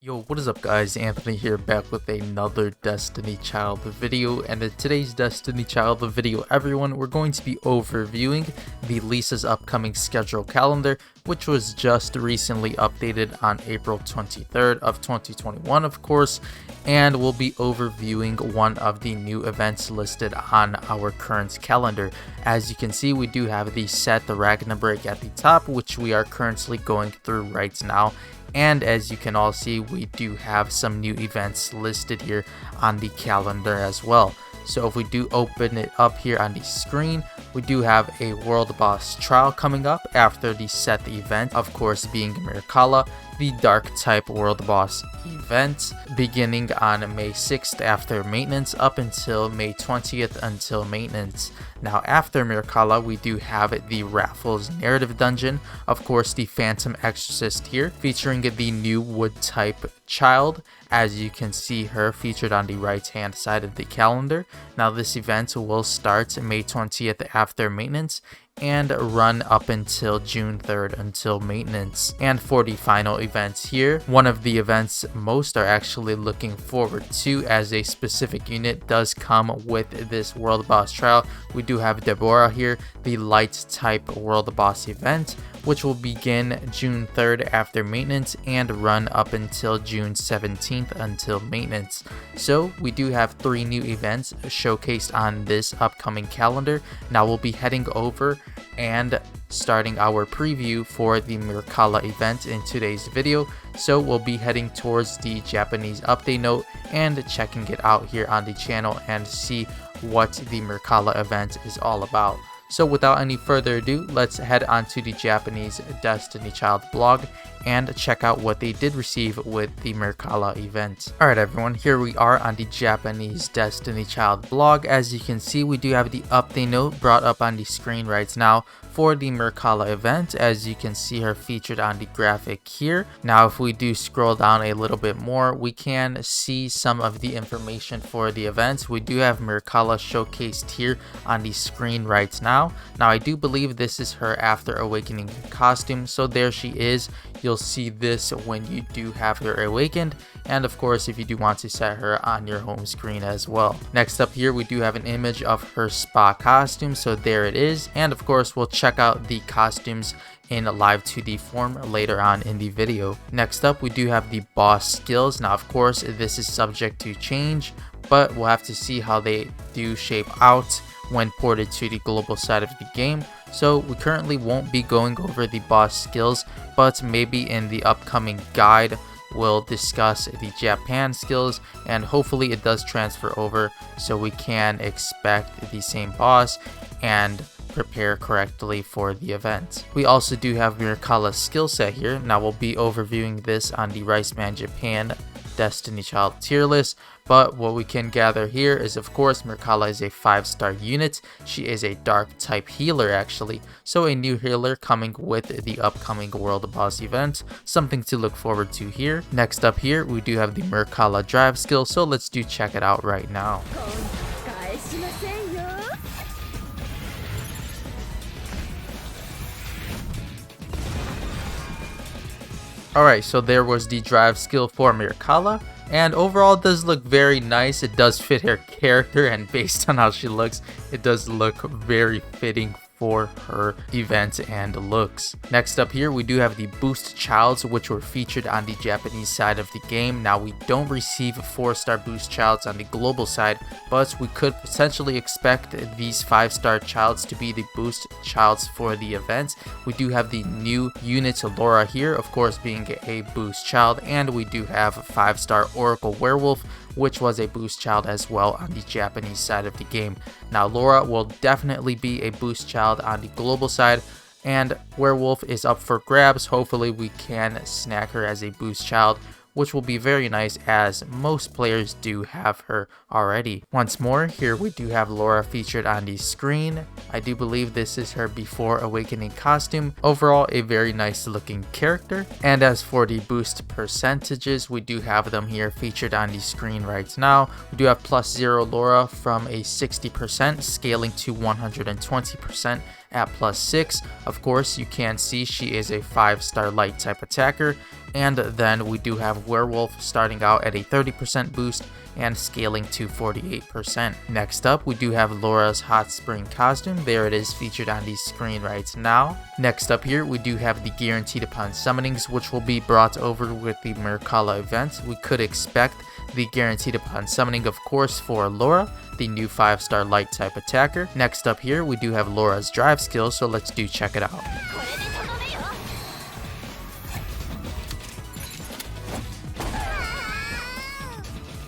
Yo, what is up guys, Anthony here back with another Destiny Child video, and in today's Destiny Child video everyone, we're going to be overviewing the Lisa's upcoming schedule calendar, which was just recently updated on April 23rd of 2021 of course, and we'll be overviewing one of the new events listed on our current calendar. As you can see, we do have the set the Ragna break at the top, which we are currently going through right now. And as you can all see, we do have some new events listed here on the calendar as well. So if we do open it up here on the screen, we do have a World Boss trial coming up after the set event, of course being Mirkalla, the Dark type World Boss event, beginning on May 6th after maintenance up until May 20th until maintenance. Now after Mirkalla, we do have the Raffles narrative dungeon, of course the Phantom Exorcist here, featuring the new Wood type child, as you can see her featured on the right hand side of the calendar. Now this event will start May 20th after maintenance and run up until June 3rd until maintenance. And for the final events here, one of the events most are actually looking forward to, as a specific unit does come with this World Boss trial. We do have Deborah here, the light type World Boss event, which will begin June 3rd after maintenance and run up until June 17th until maintenance. So we do have 3 new events showcased on this upcoming calendar. Now we'll be heading over and starting our preview for the Mirkalla event in today's video. So we'll be heading towards the Japanese update note and checking it out here on the channel and see what the Mirkalla event is all about. So without any further ado, let's head on to the Japanese Destiny Child blog and check out what they did receive with the Mirkalla event. Alright everyone, here we are on the Japanese Destiny Child blog. As you can see, we do have the update note brought up on the screen right now for the Mirkalla event. As you can see her featured on the graphic here. Now if we do scroll down a little bit more, we can see some of the information for the event. We do have Mirkalla showcased here on the screen right now. Now I do believe this is her After Awakening costume, so there she is. You'll see this when you do have her awakened, and of course if you do want to set her on your home screen as well. Next up here, we do have an image of her spa costume, so there it is, and of course we'll check out the costumes in live 2D form later on in the video. Next up, we do have the boss skills. Now of course this is subject to change, but we'll have to see how they do shape out when ported to the global side of the game. So we currently won't be going over the boss skills, but maybe in the upcoming guide we'll discuss the Japan skills, and hopefully it does transfer over so we can expect the same boss and prepare correctly for the event. We also do have Mirkalla's skill set here. Now we'll be overviewing this on the Riceman Japan Destiny Child tier list, but what we can gather here is of course Mirkalla is a 5-star unit. She is a dark type healer actually, so a new healer coming with the upcoming World Boss event, something to look forward to here. Next up here, we do have the Mirkalla drive skill, so let's do check it out right now. Alright, so there was the drive skill for Mirkalla, and overall it does look very nice. It does fit her character, and based on how she looks, it does look very fitting for her event and looks. Next up here, we do have the boost childs, which were featured on the Japanese side of the game. Now we don't receive 4-star boost childs on the global side, but we could potentially expect these 5-star childs to be the boost childs for the event. We do have the new unit Laura here, of course being a boost child, and we do have 5-star Oracle Werewolf, which was a boost child as well on the Japanese side of the game. Now Laura will definitely be a boost child on the global side, and Werewolf is up for grabs. Hopefully we can snag her as a boost child, which will be very nice as most players do have her already. Once more, here we do have Laura featured on the screen. I do believe this is her Before Awakening costume. Overall, a very nice looking character. And as for the boost percentages, we do have them here featured on the screen right now. We do have +0 Laura from a 60% scaling to 120% at +6. Of course, you can see she is a 5-star light type attacker. And then we do have Werewolf starting out at a 30% boost and scaling to 48%. Next up, we do have Laura's Hot Spring costume. There it is, featured on the screen right now. Next up here, we do have the guaranteed upon summonings, which will be brought over with the Mircalla event. We could expect the guaranteed upon summoning, of course, for Laura, the new 5-star light type attacker. Next up here, we do have Laura's drive skill, so let's check it out.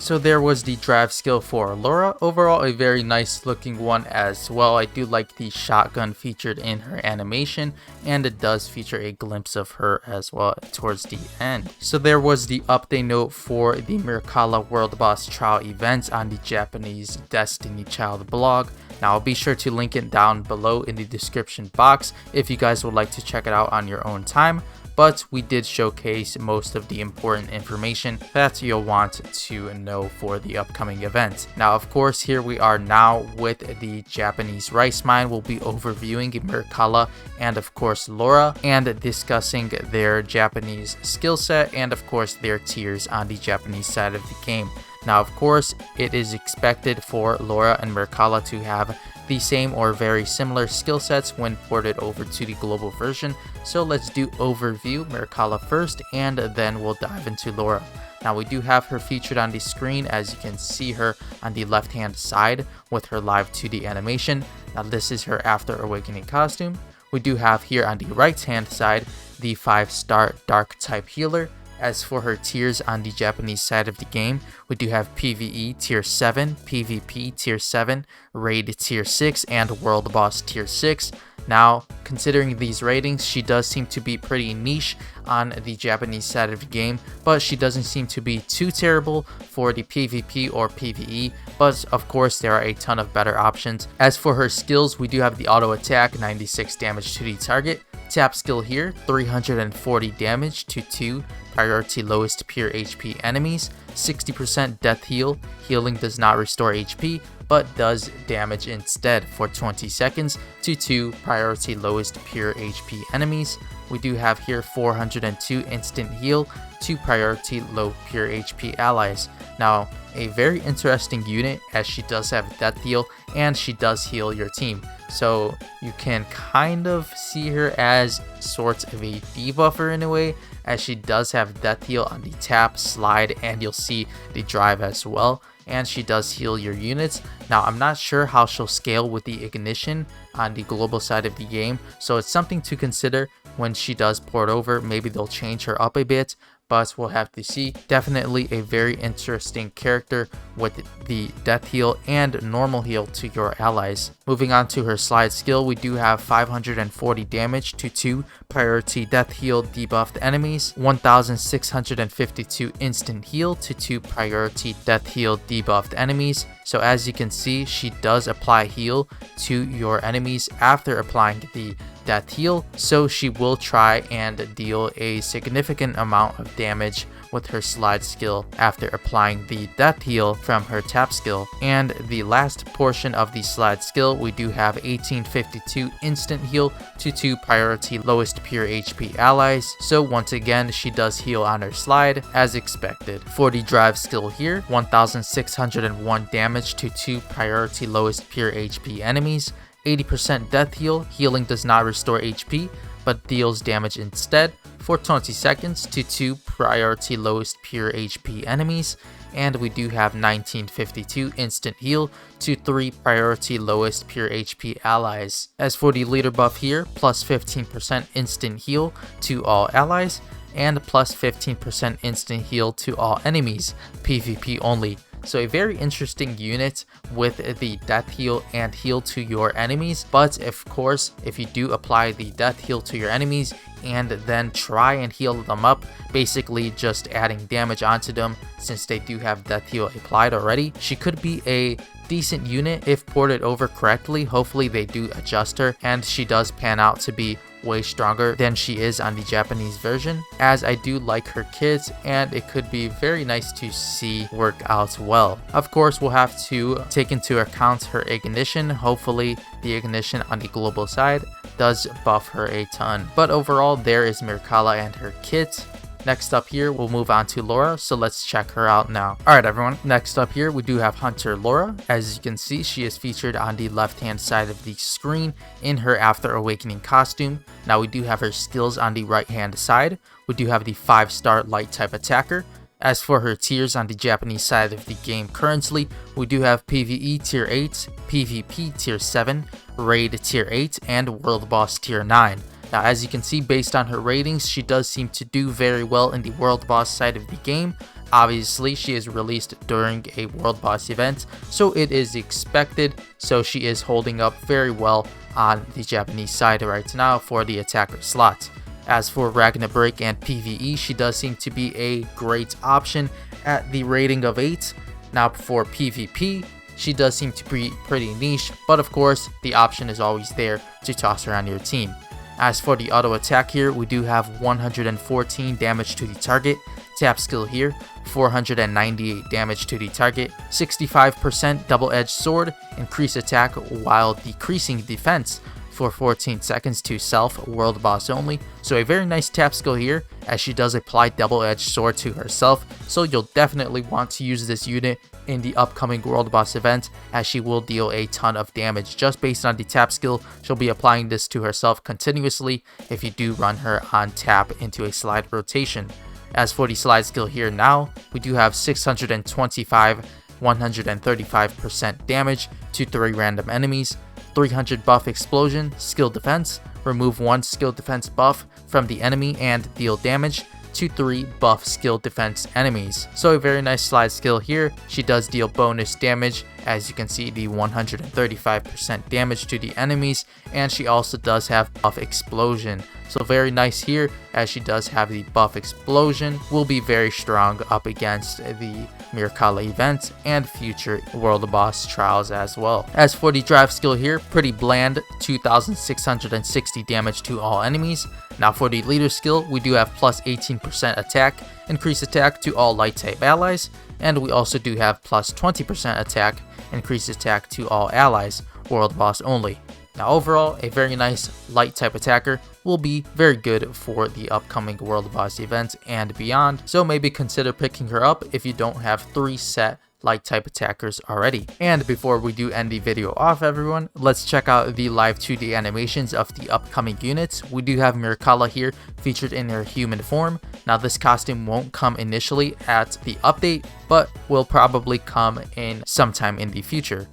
So there was the drive skill for Laura. Overall, a very nice looking one as well. I do like the shotgun featured in her animation, and it does feature a glimpse of her as well towards the end. So there was the update note for the Mircalla World Boss Trial event on the Japanese Destiny Child blog. Now I'll be sure to link it down below in the description box if you guys would like to check it out on your own time. But we did showcase most of the important information that you'll want to know for the upcoming event. Now, of course, here we are now with the Japanese Rice Mine. We'll be overviewing Mircalla and, of course, Laura, and discussing their Japanese skill set and, of course, their tiers on the Japanese side of the game. Now, of course, it is expected for Laura and Mircalla to have the same or very similar skill sets when ported over to the global version. So let's do overview Mircalla first, and then we'll dive into Laura. Now we do have her featured on the screen, as you can see her on the left hand side with her live 2D animation. Now this is her After Awakening costume. We do have here on the right hand side the 5-star dark type healer. As for her tiers on the Japanese side of the game, we do have PvE tier 7, PvP tier 7, Raid tier 6, and World Boss tier 6. Now, considering these ratings, she does seem to be pretty niche on the Japanese side of the game, but she doesn't seem to be too terrible for the PvP or PvE, but of course there are a ton of better options. As for her skills, we do have the auto attack, 96 damage to the target. Tap skill here, 340 damage to 2 priority lowest pure HP enemies, 60% death heal. Healing does not restore HP, but does damage instead for 20 seconds to 2 priority lowest pure HP enemies. We do have here 402 instant heal to priority low pure HP allies. Now, a very interesting unit, as she does have death heal and she does heal your team. So you can kind of see her as sorts of a debuffer in a way, as she does have death heal on the tap, slide, and you'll see the drive as well. And she does heal your units. Now, I'm not sure how she'll scale with the ignition on the global side of the game, so it's something to consider when she does port over. Maybe they'll change her up a bit, but we'll have to see. Definitely a very interesting character with the death heal and normal heal to your allies. Moving on to her slide skill, we do have 540 damage to 2 priority death heal debuffed enemies, 1652 instant heal to 2 priority death heal debuffed enemies. So as you can see, she does apply heal to your enemies after applying the death heal, so she will try and deal a significant amount of damage with her slide skill after applying the death heal from her tap skill. And the last portion of the slide skill, we do have 1852 instant heal to 2 priority lowest pure HP allies. So once again, she does heal on her slide as expected. For the drive skill here, 1601 damage to 2 priority lowest pure HP enemies, 80% death heal. Healing does not restore HP, but deals damage instead for 20 seconds to 2 priority lowest pure HP enemies. And we do have 1952 instant heal to 3 priority lowest pure HP allies. As for the leader buff here, plus 15% instant heal to all allies, and plus 15% instant heal to all enemies, PvP only. So a very interesting unit with the death heal and heal to your enemies. But of course, if you do apply the death heal to your enemies and then try and heal them up, basically just adding damage onto them since they do have death heal applied already, she could be a decent unit if ported over correctly. Hopefully they do adjust her and she does pan out to be way stronger than she is on the Japanese version, as I do like her kits and it could be very nice to see work out well. Of course, we'll have to take into account her ignition. Hopefully the ignition on the global side does buff her a ton. But overall, there is Mircalla and her kit. Next up here, we'll move on to Laura, so let's check her out now. Alright everyone, next up here we do have Hunter Laura. As you can see, she is featured on the left hand side of the screen in her After Awakening costume. Now we do have her skills on the right hand side. We do have the 5-star light type attacker. As for her tiers on the Japanese side of the game currently, we do have PvE tier 8, PvP tier 7, Raid tier 8, and World Boss tier 9. Now as you can see, based on her ratings, she does seem to do very well in the World Boss side of the game. Obviously, she is released during a World Boss event, so it is expected. So she is holding up very well on the Japanese side right now for the attacker slot. As for Ragna Break and PvE, she does seem to be a great option at the rating of 8. Now for PvP, she does seem to be pretty niche, but of course, the option is always there to toss her on your team. As for the auto attack here, we do have 114 damage to the target, tap skill here, 498 damage to the target, 65% double-edged sword, increase attack while decreasing defense for 14 seconds to self, World Boss only. So a very nice tap skill here, as she does apply double-edged sword to herself, so you'll definitely want to use this unit in the upcoming World Boss event, as she will deal a ton of damage just based on the tap skill. She'll be applying this to herself continuously if you do run her on tap into a slide rotation. As for the slide skill here now, we do have 625 135% damage to 3 random enemies, 300 buff explosion, skill defense, remove 1 skill defense buff from the enemy and deal damage to 3 buff skill defense enemies. So a very nice slide skill here. She does deal bonus damage, as you can see, the 135% damage to the enemies, and she also does have buff explosion. So very nice here, as she does have the buff explosion, will be very strong up against the Mircalla event and future World Boss trials as well. As for the drive skill here, pretty bland, 2660 damage to all enemies. Now for the leader skill, we do have plus 18% attack, increase attack to all light type allies, and we also do have plus 20% attack, increase attack to all allies, World Boss only. Now overall, a very nice light type attacker will be very good for the upcoming World Boss event and beyond, so maybe consider picking her up if you don't have 3 set light type attackers already. And before we do end the video off everyone, let's check out the live 2D animations of the upcoming units. We do have Mircalla here featured in her human form. Now this costume won't come initially at the update, but will probably come in sometime in the future.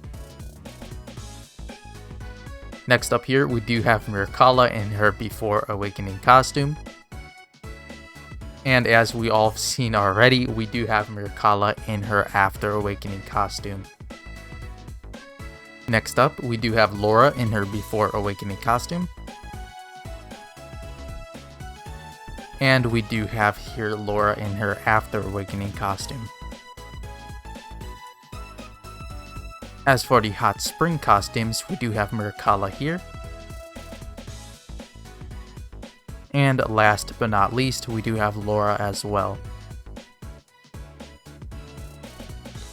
Next up here, we do have Mircalla in her Before Awakening costume. And as we all have seen already, we do have Mircalla in her After Awakening costume. Next up, we do have Laura in her Before Awakening costume. And we do have here Laura in her After Awakening costume. As for the Hot Spring costumes, we do have Mircalla here. And last but not least, we do have Laura as well.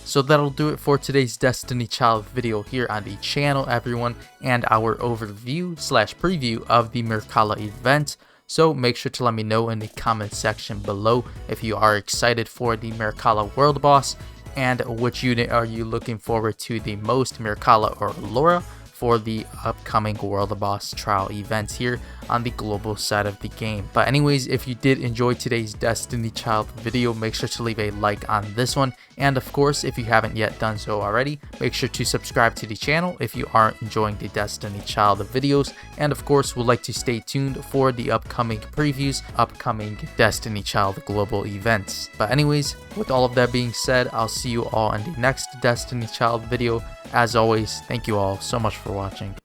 So that'll do it for today's Destiny Child video here on the channel, everyone, and our overview / preview of the Mircalla event. So make sure to let me know in the comment section below if you are excited for the Mircalla World Boss, and which unit are you looking forward to the most, Mircalla or Laura, for the upcoming World Boss trial events here on the global side of the game. But anyways, if you did enjoy today's Destiny Child video, make sure to leave a like on this one, and of course, if you haven't yet done so already, make sure to subscribe to the channel if you are enjoying the Destiny Child videos, and of course would like to stay tuned for the upcoming previews, upcoming Destiny Child global events. But anyways, with all of that being said, I'll see you all in the next Destiny Child video. As always, thank you all so much for watching.